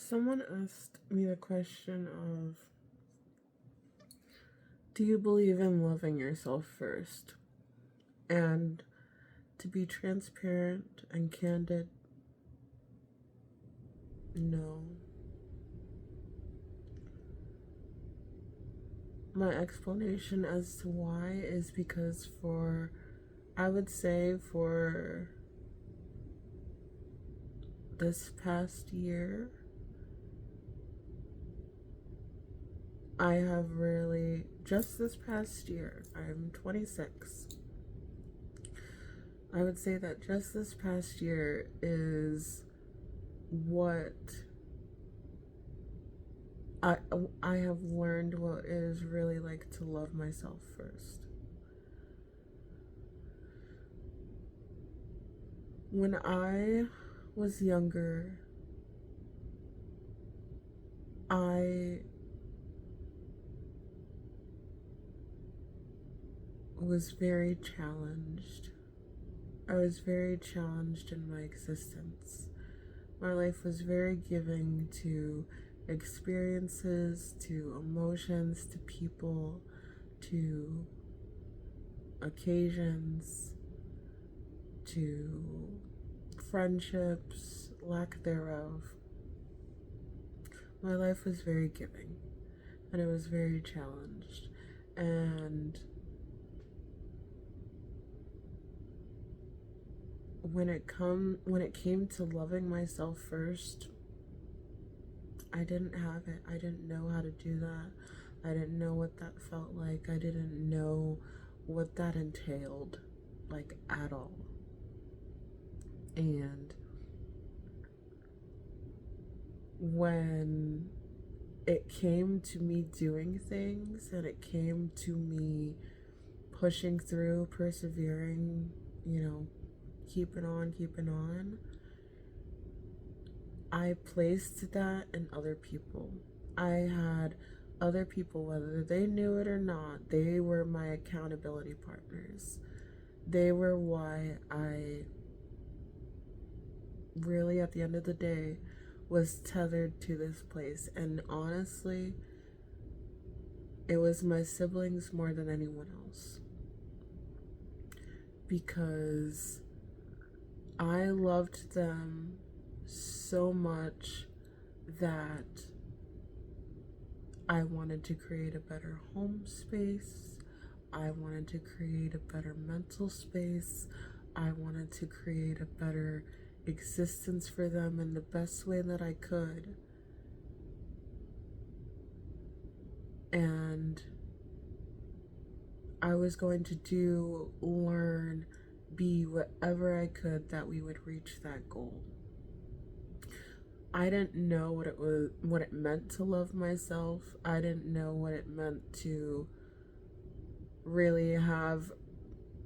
Someone asked me the question of, do you believe in loving yourself first? And to be transparent and candid, no. My explanation as to why is because I would say for this past year, I have really, just this past year, I'm 26. I would say that just this past year is what I have learned what it is really like to love myself first. When I was younger, I was very challenged. I was very challenged in my existence. My life was very giving to experiences, to emotions, to people, to occasions, to friendships, lack thereof. My life was very giving, and it was very challenged. And when it came to loving myself first, I didn't have it. I didn't know how to do that. I didn't know what that felt like. I didn't know what that entailed, like, at all. And when it came to me doing things and it came to me pushing through, persevering, keeping on, I placed that in other people. I had other people, whether they knew it or not, they were my accountability partners. They were why I really, at the end of the day, was tethered to this place. And honestly, it was my siblings more than anyone else. Because I loved them so much that I wanted to create a better home space. I wanted to create a better mental space. I wanted to create a better existence for them in the best way that I could. And I was going to learn, be whatever I could that we would reach that goal. I didn't know what it meant to love myself. I didn't know what it meant to really have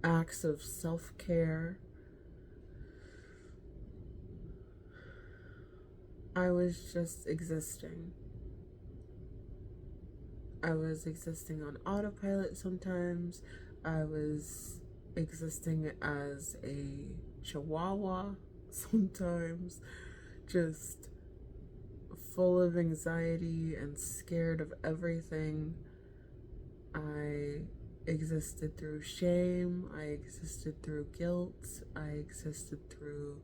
acts of self-care. I was just existing. I was existing on autopilot sometimes. I was existing as a chihuahua sometimes, just full of anxiety and scared of everything. I existed through shame. I existed through guilt. I existed through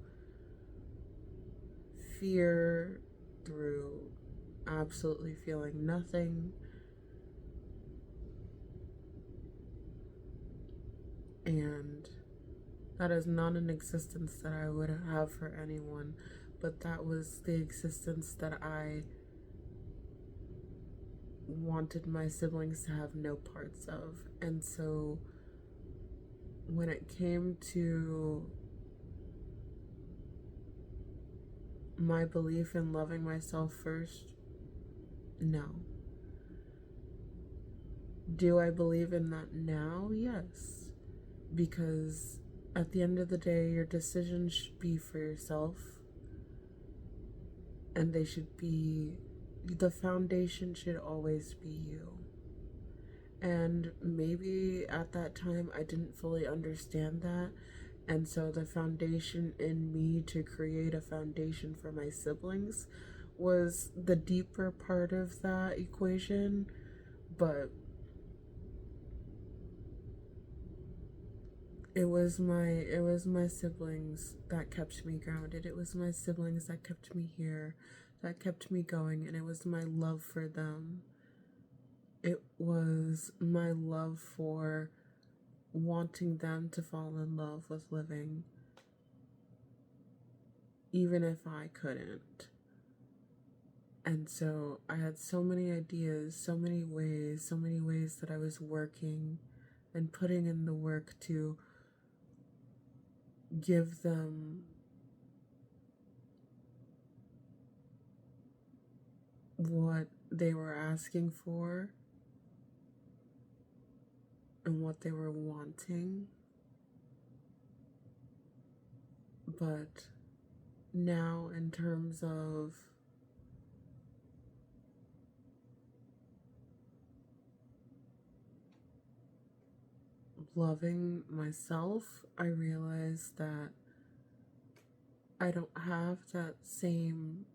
fear, through absolutely feeling nothing. And that is not an existence that I would have for anyone, but that was the existence that I wanted my siblings to have no parts of. And so when it came to my belief in loving myself first, no. Do I believe in that now? Yes. Because at the end of the day, your decisions should be for yourself, and the foundation should always be you. And maybe at that time I didn't fully understand that, and so the foundation in me to create a foundation for my siblings was the deeper part of that equation, but it was my siblings that kept me grounded. It was my siblings that kept me here, that kept me going, and it was my love for them. It was my love for wanting them to fall in love with living, even if I couldn't. And so I had so many ideas, so many ways that I was working and putting in the work to give them what they were asking for and what they were wanting. But now, in terms of loving myself, I realize that I don't have that same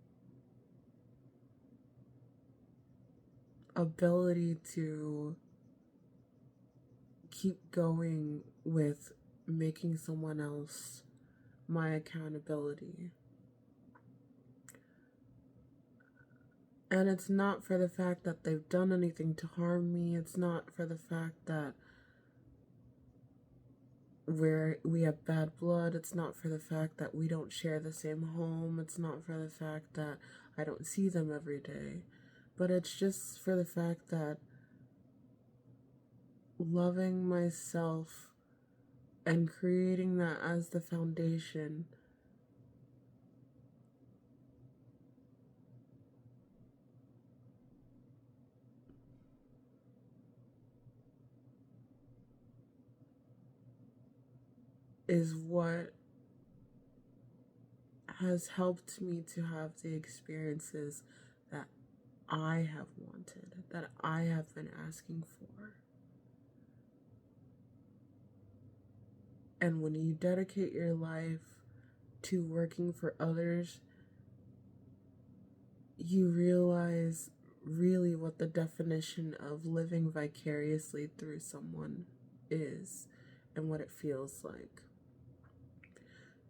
ability to keep going with making someone else my accountability. And it's not for the fact that they've done anything to harm me. It's not for the fact that we have bad blood. It's not for the fact that we don't share the same home. It's not for the fact that I don't see them every day. But it's just for the fact that loving myself and creating that as the foundation is what has helped me to have the experiences that I have wanted, that I have been asking for. And when you dedicate your life to working for others, you realize really what the definition of living vicariously through someone is and what it feels like.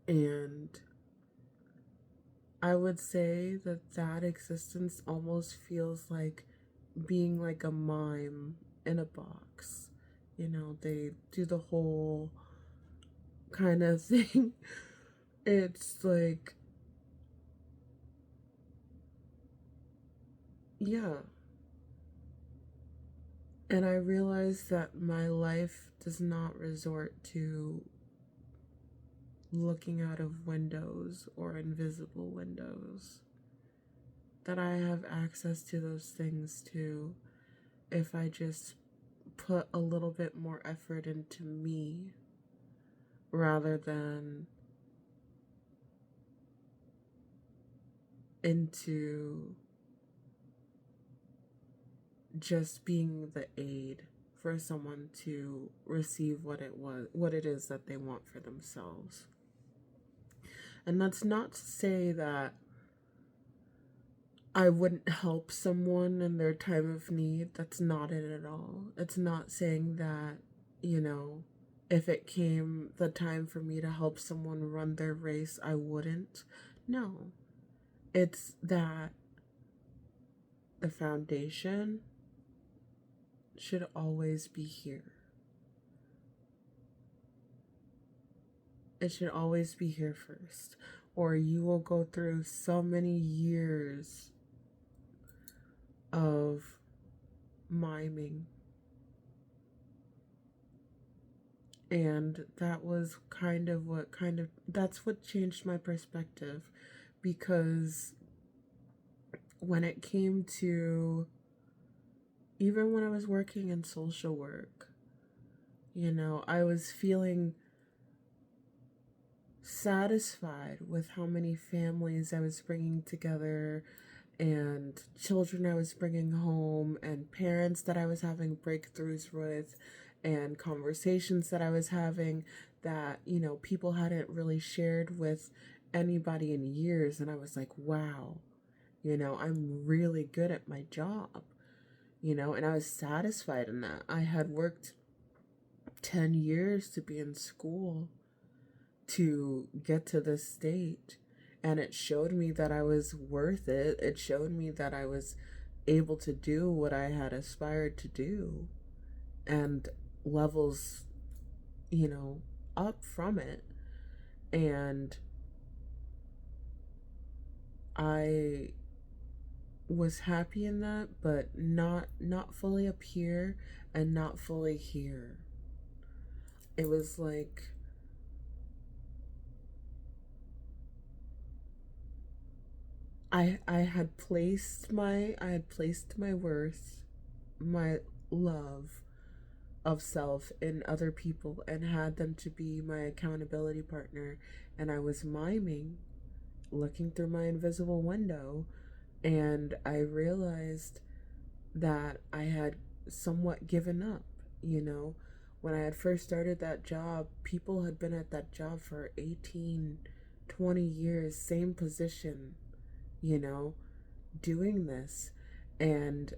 And I would say that existence almost feels like being like a mime in a box. You know, they do the whole kind of thing. It's like, yeah. And I realize that my life does not resort to looking out of windows or invisible windows. That I have access to those things too if I just put a little bit more effort into me rather than into just being the aid for someone to receive what it is that they want for themselves. And that's not to say that I wouldn't help someone in their time of need. That's not it at all. It's not saying that, if it came the time for me to help someone run their race, I wouldn't. No. It's that the foundation should always be here. It should always be here first, or you will go through so many years of miming. And that was that's what changed my perspective, because when it came to, even when I was working in social work, I was feeling satisfied with how many families I was bringing together and children I was bringing home and parents that I was having breakthroughs with and conversations that I was having that, people hadn't really shared with anybody in years. And I was like, wow, I'm really good at my job, and I was satisfied in that. I had worked 10 years to be in school to get to this state, and it showed me that I was worth it. It showed me that I was able to do what I had aspired to do, and levels, you know, up from it. And I was happy in that, but not fully up here and not fully here. It was like I had placed my worth, my love of self in other people and had them to be my accountability partner, and I was miming, looking through my invisible window, and I realized that I had somewhat given up, you know. When I had first started that job, people had been at that job for 18, 20 years, same position, you know, doing this. And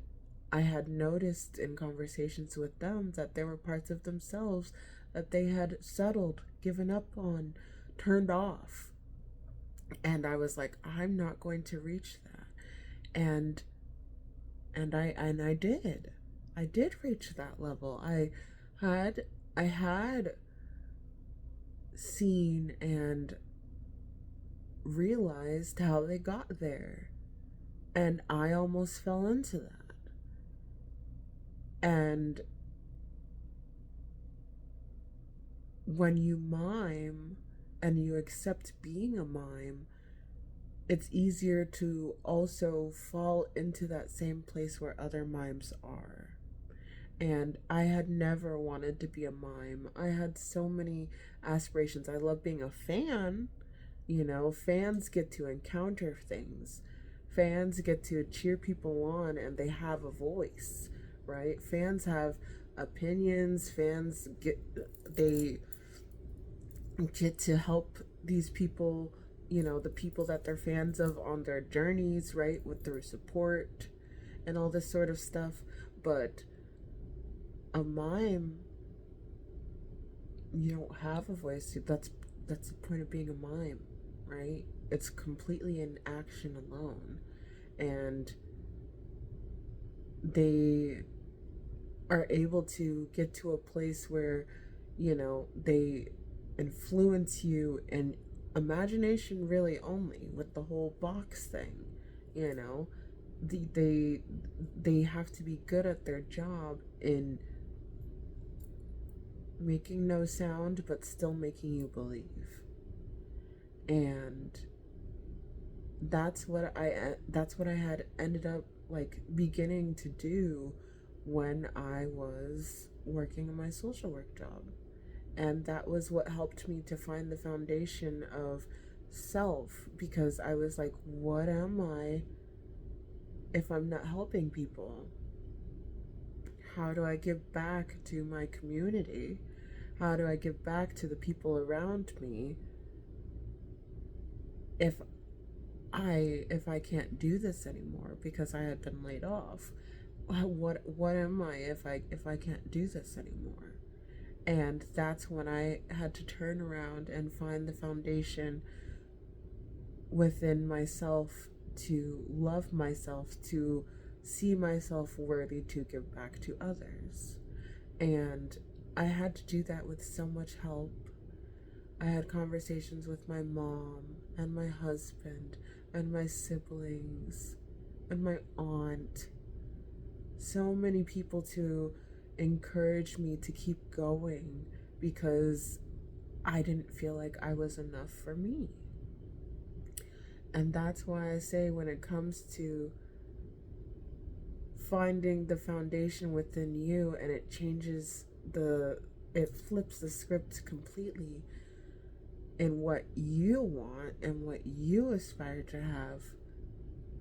I had noticed in conversations with them that there were parts of themselves that they had settled, given up on, turned off. And I was like, I'm not going to reach that. And I did. I did reach that level. Had I had seen and realized how they got there. And I almost fell into that. And when you mime and you accept being a mime, it's easier to also fall into that same place where other mimes are. And I had never wanted to be a mime. I had so many aspirations. I love being a fan. Fans get to encounter things. Fans get to cheer people on and they have a voice, right? Fans have opinions. They get to help these people, the people that they're fans of on their journeys, right? With their support and all this sort of stuff. But a mime, you don't have a voice. That's the point of being a mime, right? It's completely in action alone. And they are able to get to a place where, they influence you in imagination really only, with the whole box thing, you know. They have to be good at their job in making no sound but still making you believe. And that's what I had ended up like beginning to do when I was working in my social work job. And that was what helped me to find the foundation of self, because I was like, what am I if I'm not helping people? How do I give back to my community? How do I give back to the people around me if I can't do this anymore because I had been laid off? What am I if I can't do this anymore? And that's when I had to turn around and find the foundation within myself to love myself, to see myself worthy to give back to others. And I had to do that with so much help. I had conversations with my mom and my husband and my siblings and my aunt. So many people to encourage me to keep going because I didn't feel like I was enough for me. And that's why I say, when it comes to finding the foundation within you, and it flips the script completely in what you want and what you aspire to have.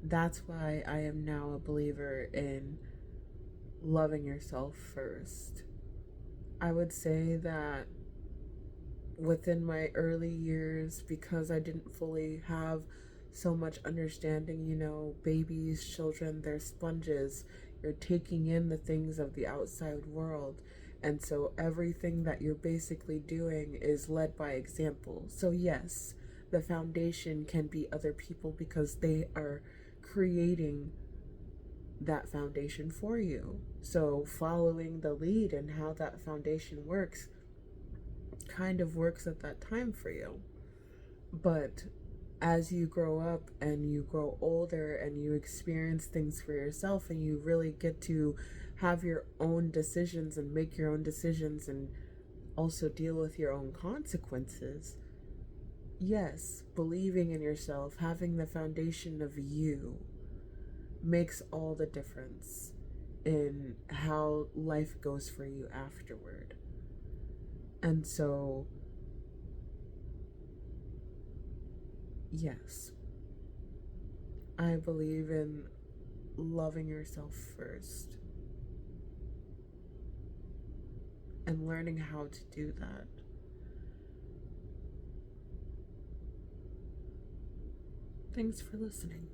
That's why I am now a believer in loving yourself first. I would say that within my early years, because I didn't fully have so much understanding. You know, babies, children, they're sponges. You're taking in the things of the outside world. And so everything that you're basically doing is led by example. So, yes, the foundation can be other people because they are creating that foundation for you. So, following the lead and how that foundation works kind of works at that time for you. But as you grow up and you grow older and you experience things for yourself and you really get to have your own decisions and make your own decisions and also deal with your own consequences, yes, believing in yourself, having the foundation of you makes all the difference in how life goes for you afterward. And so, yes, I believe in loving yourself first and learning how to do that. Thanks for listening.